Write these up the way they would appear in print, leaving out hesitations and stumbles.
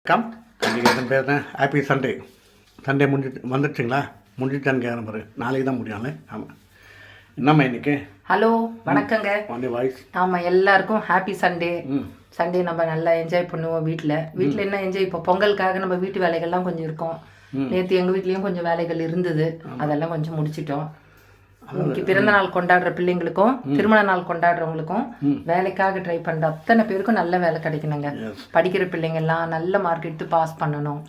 Come இன்றைக்கி எத்தனை பேர் தான் ஹாப்பி சண்டே வந்துடுச்சுங்களா முடிஞ்சிட்டான்னு கேட்குற பாரு. நாளைக்கு தான் முடியாதுல்ல. ஆமாம், என்னம்மா இன்னைக்கு? ஹலோ, வணக்கங்க. வாய்ஸ். ஆமாம், எல்லாருக்கும் ஹாப்பி சண்டே. சண்டே நம்ம நல்லா என்ஜாய் பண்ணுவோம். வீட்டில் என்ன என்ஜாய், இப்போ பொங்கலுக்காக நம்ம வீட்டு வேலைகள்லாம் கொஞ்சம் இருக்கும். நேற்று எங்கள் வீட்லேயும் கொஞ்சம் வேலைகள் இருந்தது, அதெல்லாம் கொஞ்சம் முடிச்சிட்டோம். இன்னைக்கு பிறந்த நாள் கொண்டாடுற பிள்ளைங்களுக்கும் திருமண நாள் கொண்டாடுறவங்களுக்கும் வேலைக்காக ட்ரை பண்ணுற அத்தனை பேருக்கும் நல்ல வேலை கிடைக்கணுங்க. படிக்கிற பிள்ளைங்கள்லாம் நல்ல மார்க் எடுத்து பாஸ் பண்ணணும்.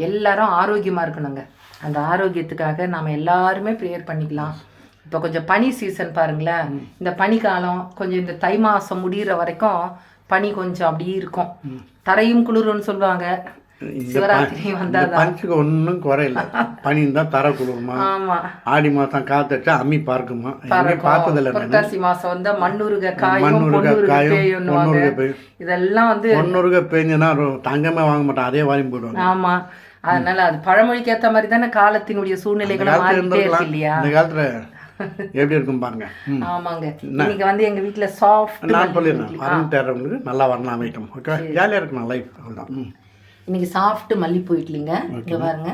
எல்லாரும் ஆரோக்கியமாக இருக்கணுங்க. அந்த ஆரோக்கியத்துக்காக நாம் எல்லாருமே ப்ரேயர் பண்ணிக்கலாம். இப்போ கொஞ்சம் பனி சீசன் பாருங்களேன். இந்த பனிக்காலம் கொஞ்சம் இந்த தை மாதம் முடிகிற வரைக்கும் பனி கொஞ்சம் அப்படியே இருக்கும். தரையும் குளிரும்னு சொல்லுவாங்க. சிவராத்திரி வந்தாதான் பனிக்கு ஒன்றும் குறையில. பனி தான் தர குளிருமா. ஆமாம், ஆடி மாதம் காத்தடிச்சா அம்மி பார்க்குமா. பார்த்ததில்ல. புரட்டாசி மாதம் வந்தா மண்ணுருக காயும் இதெல்லாம் வந்து பொண்ணுருக பேஞ்சுன்னா தங்கமே வாங்க மாட்டான், அதே வாங்கி போயிடுவாங்க. ஆமா, அதனால அது பழமொழிக்கு ஏற்ற மாதிரி தானே காலத்தினுடைய சூழ்நிலைகளும் மாறிட்டே இருக்கு இல்லையா. இந்த காலத்துல எப்படி இருக்கும் பாருங்க. ஆமாங்க, இன்னைக்கு வந்து எங்க வீட்டுல சாஃப்ட் நான் சொல்லிடுறேன், வரணும் தேடுறவங்களுக்கு நல்லா வரணும் அமைட்டும். ஓகே, ஜாலியாக இருக்கணும் லைஃப். அவ்வளோதான். இன்னைக்கு சாஃப்ட் மல்லிப்பூ இட்லிங்க. இங்க பாருங்க,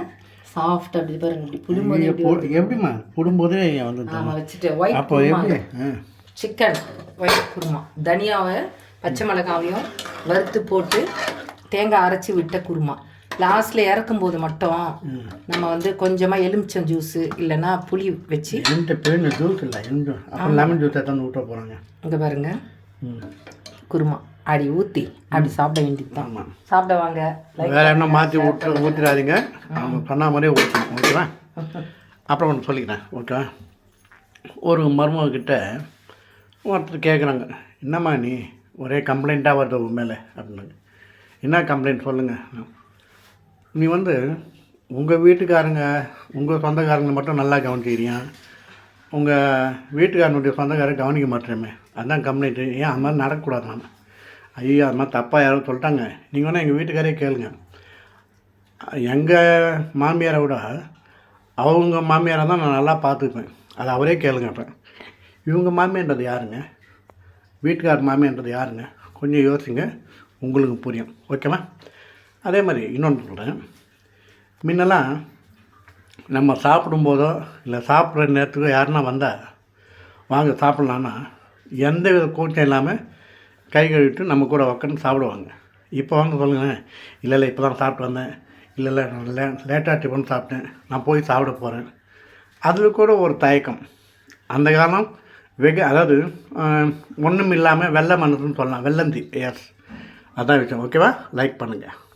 சாஃப்ட் அப்படி பாருங்க. இப்படி புடும்போது எப்படிமா புடும்போதே வந்து வச்சுட்டு ஒயிட் அப்போ எப்படி சிக்கன் ஒயிட் குருமா, தனியாவை பச்சை மிளகாவையும் வறுத்து போட்டு தேங்காய் அரைச்சி விட்ட குருமா. லாஸ்ட்ல இறக்கும் போது மட்டும் நம்ம வந்து கொஞ்சமாக எலுமிச்சம் ஜூஸு இல்லைன்னா புளி வச்சு. எந்த பேர் ஜூஸ் இல்லை, அப்புறம் லெமன் ஜூஸ் தான் ஊற்ற போகிறாங்க. இங்கே பாருங்க, குருமா அப்படி ஊற்றி அப்படி சாப்பிட வேண்டியது தான். சாப்பிட வாங்க. வேற என்ன மாற்றி ஊற்றிடாதீங்க, நம்ம சொன்ன மாதிரியே ஊற்றணும். ஓகேவா? அப்புறம் ஒன்று சொல்லிக்கிறேன். ஓகே, ஒரு மருமகிட்ட ஒருத்தர் கேட்குறாங்க, என்னம்மா நீ ஒரே கம்ப்ளைண்ட்டாக வருது உன் மேலே அப்படின்னு. என்ன கம்ப்ளைண்ட் சொல்லுங்கள். நீ வந்து உங்கள் வீட்டுக்காரங்க உங்கள் சொந்தக்காரங்களை மட்டும் நல்லா கவனிச்சிக்கிறியா, உங்கள் வீட்டுக்காரனுடைய சொந்தக்காரங்க கவனிக்க மாட்டேறமே, அதுதான் கம்ப்ளைண்ட்டு. ஏன் அது மாதிரி நடக்கக்கூடாது. நான் ஐயோ அது மாதிரி தப்பாக யாரும் சொல்லிட்டாங்க. நீங்கள் வேணால் எங்கள் வீட்டுக்காரே கேளுங்க. எங்கள் மாமியாரை விட அவங்க மாமியாரை தான் நான் நல்லா பார்த்துப்பேன், அதை அவரே கேளுங்க. அப்போ இவங்க மாமியான்றது யாருங்க, வீட்டுக்கார மாமியான்றது யாருங்க, கொஞ்சம் யோசிங்க, உங்களுக்கு புரியும். ஓகேவா? அதே மாதிரி இன்னொன்று சொல்கிறேன். முன்னெல்லாம் நம்ம சாப்பிடும்போதோ இல்லை சாப்பிட்ற நேரத்துக்கோ யாருன்னா வந்தால் வாங்க சாப்பிட்லான்னா எந்த வித கூட்டம் இல்லாமல் கை கழுவிட்டு நம்ம கூட உட்காந்து சாப்பிடுவாங்க. இப்போ வாங்க சொல்லுங்கள், இல்லை இப்போ தான் சாப்பிட்டு வந்தேன், இல்லை லேட்டாக டிஃபன் சாப்பிட்டேன், நான் போய் சாப்பிட போகிறேன். அதில் கூட ஒரு தயக்கம். அந்த காலம் அதாவது ஒன்றும் இல்லாமல் வெள்ளை மனசுன்னு சொல்லலாம், வெள்ளந்தி. எஸ், அதான் விஷயம். ஓகேவா? லைக் பண்ணுங்கள்.